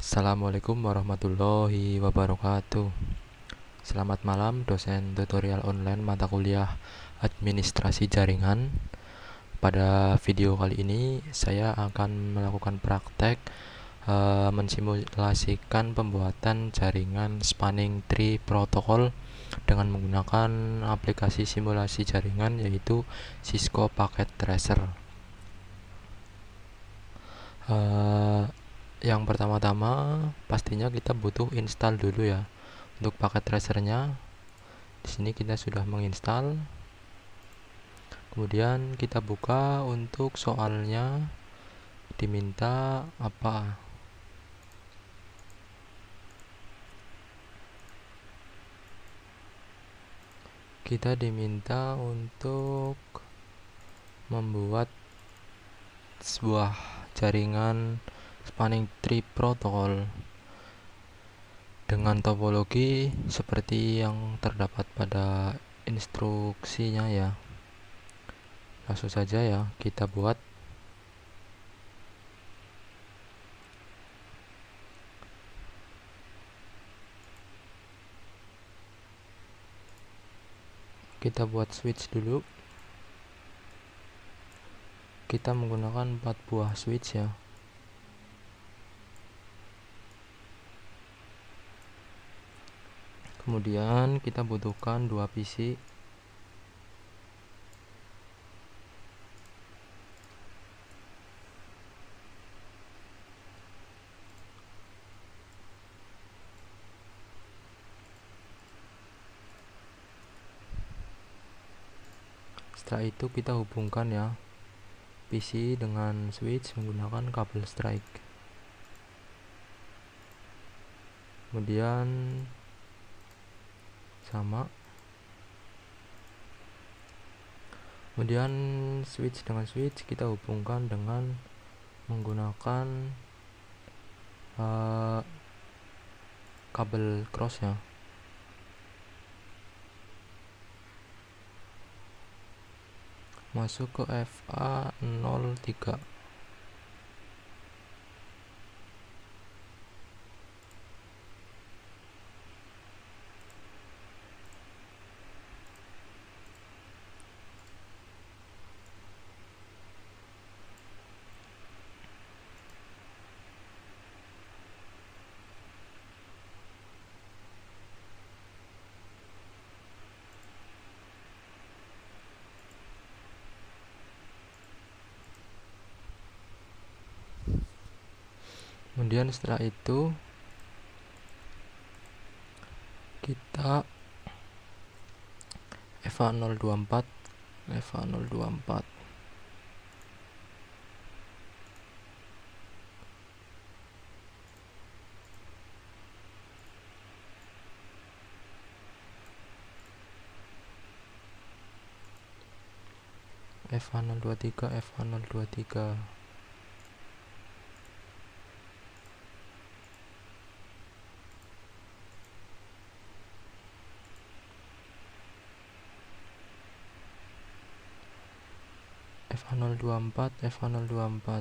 Assalamualaikum warahmatullahi wabarakatuh. Selamat malam dosen tutorial online mata kuliah administrasi jaringan. Pada video kali ini saya akan melakukan praktek mensimulasikan pembuatan jaringan spanning tree protocol dengan menggunakan aplikasi simulasi jaringan yaitu Cisco Packet Tracer. Yang pertama-tama pastinya kita butuh install dulu ya. Untuk paket tracernya, di sini kita sudah menginstal. Kemudian kita buka untuk soalnya diminta apa. Kita diminta untuk membuat sebuah jaringan spanning tree protocol dengan topologi seperti yang terdapat pada instruksinya ya. Langsung saja ya kita buat. Kita buat switch dulu. Kita menggunakan 4 buah switch ya. Kemudian kita butuhkan 2 PC. Setelah itu kita hubungkan ya PC dengan switch menggunakan kabel strike. Kemudian sama. Kemudian switch dengan switch kita hubungkan dengan menggunakan kabel cross ya. Masuk ke FA03. Kemudian setelah itu kita FA024 FA024 FA023 FA023 FA024 FA024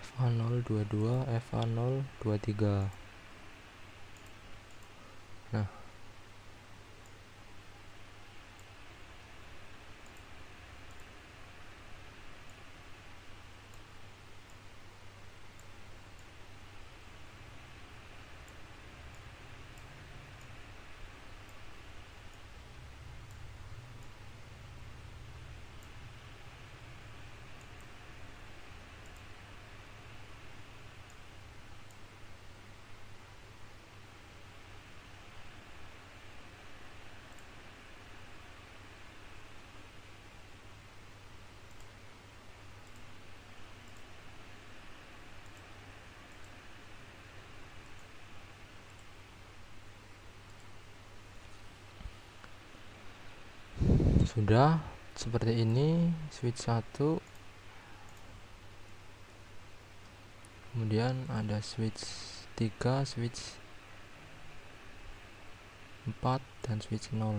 FA022 FA023. Nah, sudah seperti ini switch 1. Kemudian ada switch 3, switch 4, dan switch 0.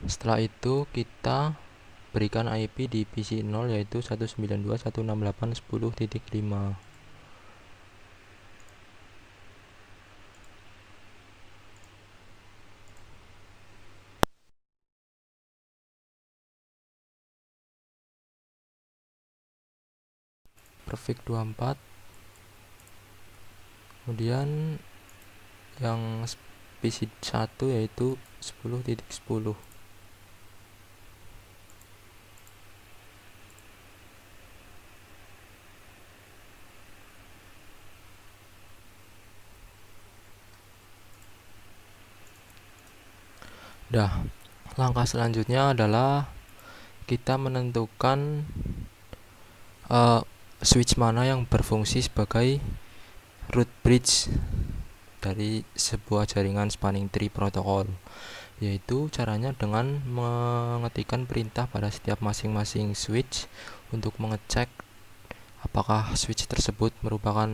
Setelah itu kita berikan IP di PC 0 yaitu 192.168.10.5. Perfect 24. Kemudian yang PC 1 yaitu 10.10. Langkah selanjutnya adalah kita menentukan switch mana yang berfungsi sebagai root bridge dari sebuah jaringan spanning tree protokol, yaitu caranya dengan mengetikkan perintah pada setiap masing-masing switch untuk mengecek apakah switch tersebut merupakan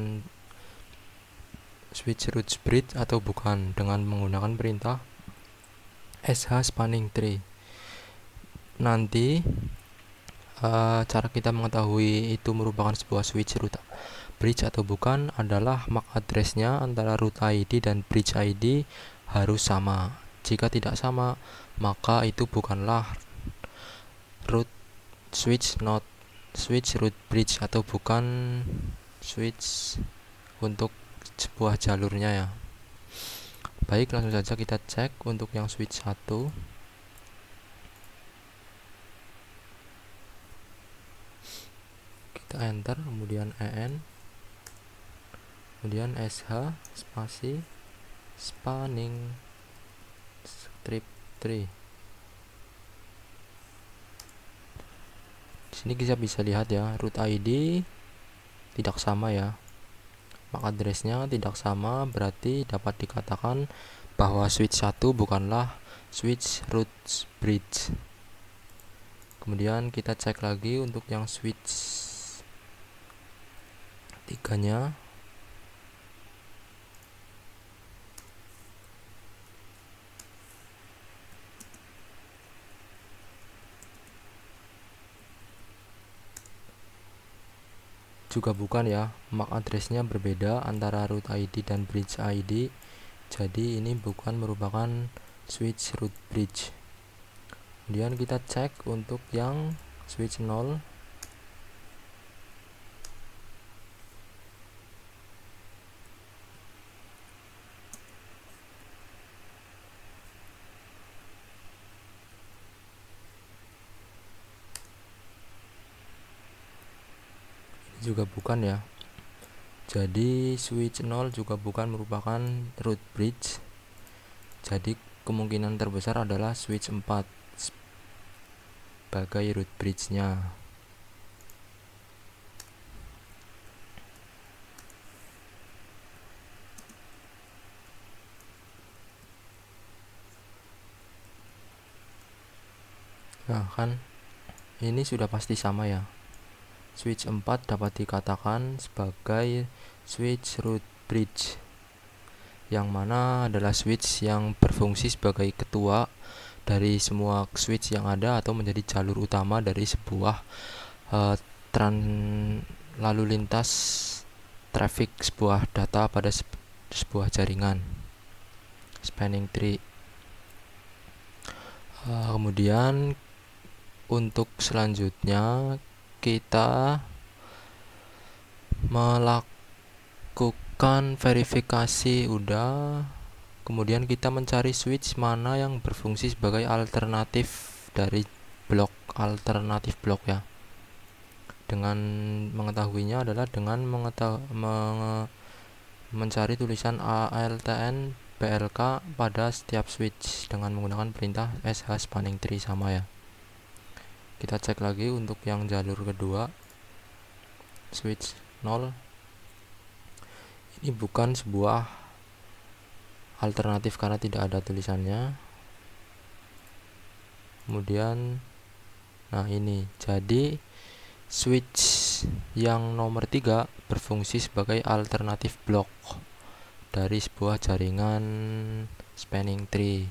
switch root bridge atau bukan dengan menggunakan perintah sh spanning tree. Nanti cara kita mengetahui itu merupakan sebuah switch root bridge atau bukan adalah MAC address-nya antara root ID dan bridge ID harus sama. Jika tidak sama, maka itu bukanlah root switch, not switch root bridge, atau bukan switch untuk sebuah jalurnya ya. Baik, langsung saja kita cek untuk yang switch 1. Kita enter, kemudian EN, kemudian SH spasi spanning strip tree. Di sini kita bisa lihat ya, root ID tidak sama ya, MAC address-nya tidak sama, berarti dapat dikatakan bahwa switch 1 bukanlah switch root bridge. Kemudian kita cek lagi untuk yang switch 3-nya. Juga bukan ya, MAC address-nya berbeda antara root ID dan bridge ID, jadi ini bukan merupakan switch root bridge. Kemudian kita cek untuk yang switch 0. Juga bukan ya, jadi switch 0 juga bukan merupakan root bridge, jadi kemungkinan terbesar adalah switch 4 sebagai root bridge-nya. Nah kan, ini sudah pasti sama ya. Switch 4 dapat dikatakan sebagai switch root bridge, yang mana adalah switch yang berfungsi sebagai ketua dari semua switch yang ada atau menjadi jalur utama dari sebuah lalu lintas traffic sebuah data pada sebuah jaringan spanning tree. Kemudian untuk selanjutnya kita melakukan verifikasi udah, kemudian kita mencari switch mana yang berfungsi sebagai alternatif dari alternatif blok ya. Dengan mengetahuinya adalah dengan mencari tulisan ALTN PLK pada setiap switch dengan menggunakan perintah sh spanning tree sama ya. Kita cek lagi untuk yang jalur kedua, switch 0. Ini bukan sebuah alternatif karena tidak ada tulisannya. Kemudian nah ini, jadi switch yang nomor 3 berfungsi sebagai alternatif blok dari sebuah jaringan spanning tree.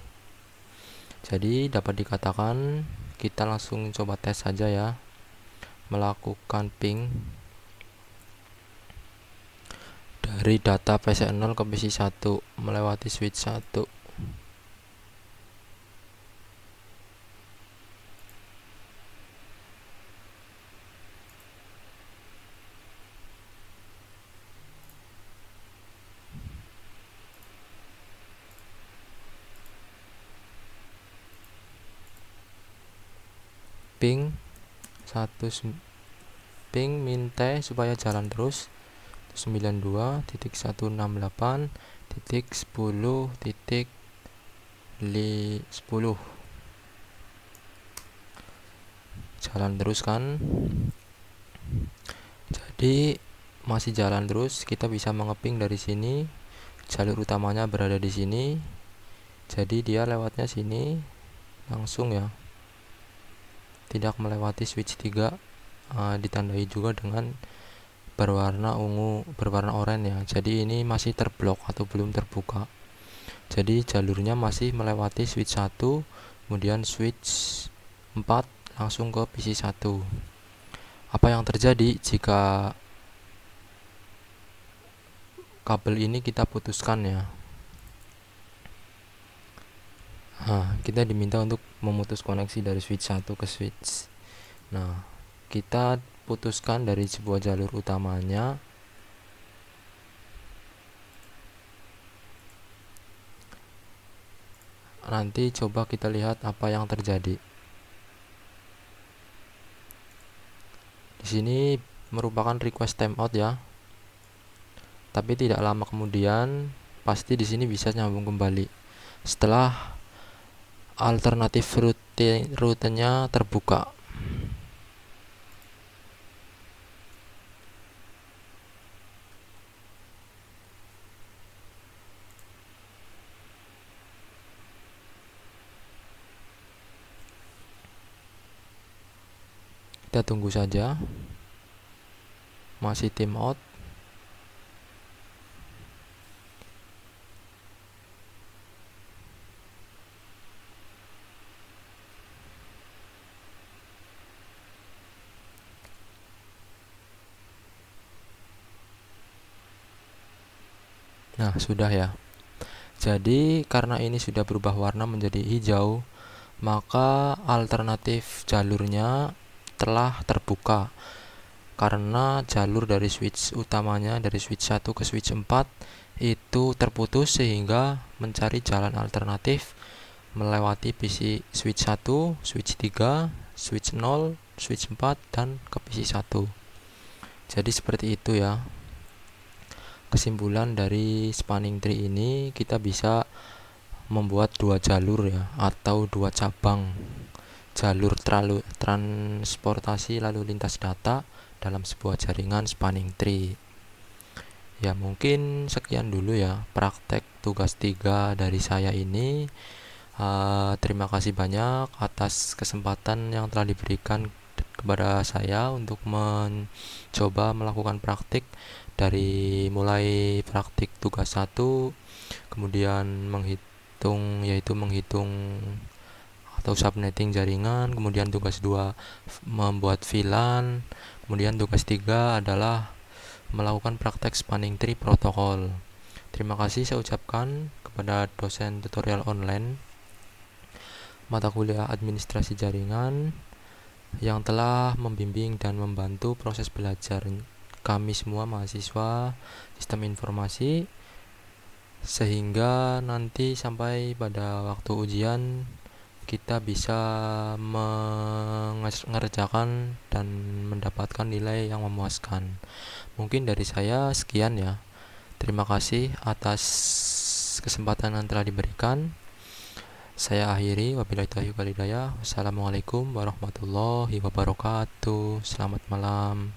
Jadi dapat dikatakan, kita langsung coba tes saja ya, melakukan ping dari data PC0 ke PC1 melewati switch 1. Ping 1 ping minta supaya jalan terus 92.168.10.10 jalan terus kan. Jadi masih jalan terus, kita bisa mengeping dari sini. Jalur utamanya berada di sini, jadi dia lewatnya sini langsung ya, tidak melewati switch 3. Ditandai juga dengan berwarna ungu, berwarna oranye ya. Jadi ini masih terblok atau belum terbuka. Jadi jalurnya masih melewati switch 1, kemudian switch 4 langsung ke PC1. Apa yang terjadi jika kabel ini kita putuskan ya? Kita diminta untuk memutus koneksi dari switch 1 ke switch. Nah, kita putuskan dari sebuah jalur utamanya. Nanti coba kita lihat apa yang terjadi. Di sini merupakan request timeout ya. Tapi tidak lama kemudian pasti di sini bisa nyambung kembali setelah alternatif rutenya terbuka. Kita tunggu saja, masih timeout. Nah, sudah ya. Jadi karena ini sudah berubah warna menjadi hijau, maka alternatif jalurnya telah terbuka. Karena jalur dari switch utamanya, dari switch 1 ke switch 4 itu terputus, sehingga mencari jalan alternatif melewati PC switch 1, switch 3, switch 0, switch 4 dan ke PC1. Jadi seperti itu ya. Kesimpulan dari spanning tree ini, kita bisa membuat 2 jalur ya, atau 2 cabang jalur transportasi lalu lintas data dalam sebuah jaringan spanning tree. Ya, mungkin sekian dulu ya praktek tugas 3 dari saya ini. Terima kasih banyak atas kesempatan yang telah diberikan kepada saya untuk mencoba melakukan praktik, dari mulai praktik tugas 1, kemudian menghitung atau subnetting jaringan, kemudian tugas 2 membuat VLAN, kemudian tugas 3 adalah melakukan praktek spanning tree protokol. Terima kasih saya ucapkan kepada dosen tutorial online mata kuliah administrasi jaringan yang telah membimbing dan membantu proses belajar kami semua mahasiswa sistem informasi, sehingga nanti sampai pada waktu ujian kita bisa mengerjakan dan mendapatkan nilai yang memuaskan. Mungkin dari saya sekian ya. Terima kasih atas kesempatan yang telah diberikan. Saya akhiri, wabillahi taufiq wal hidayah. Wassalamualaikum warahmatullahi wabarakatuh. Selamat malam.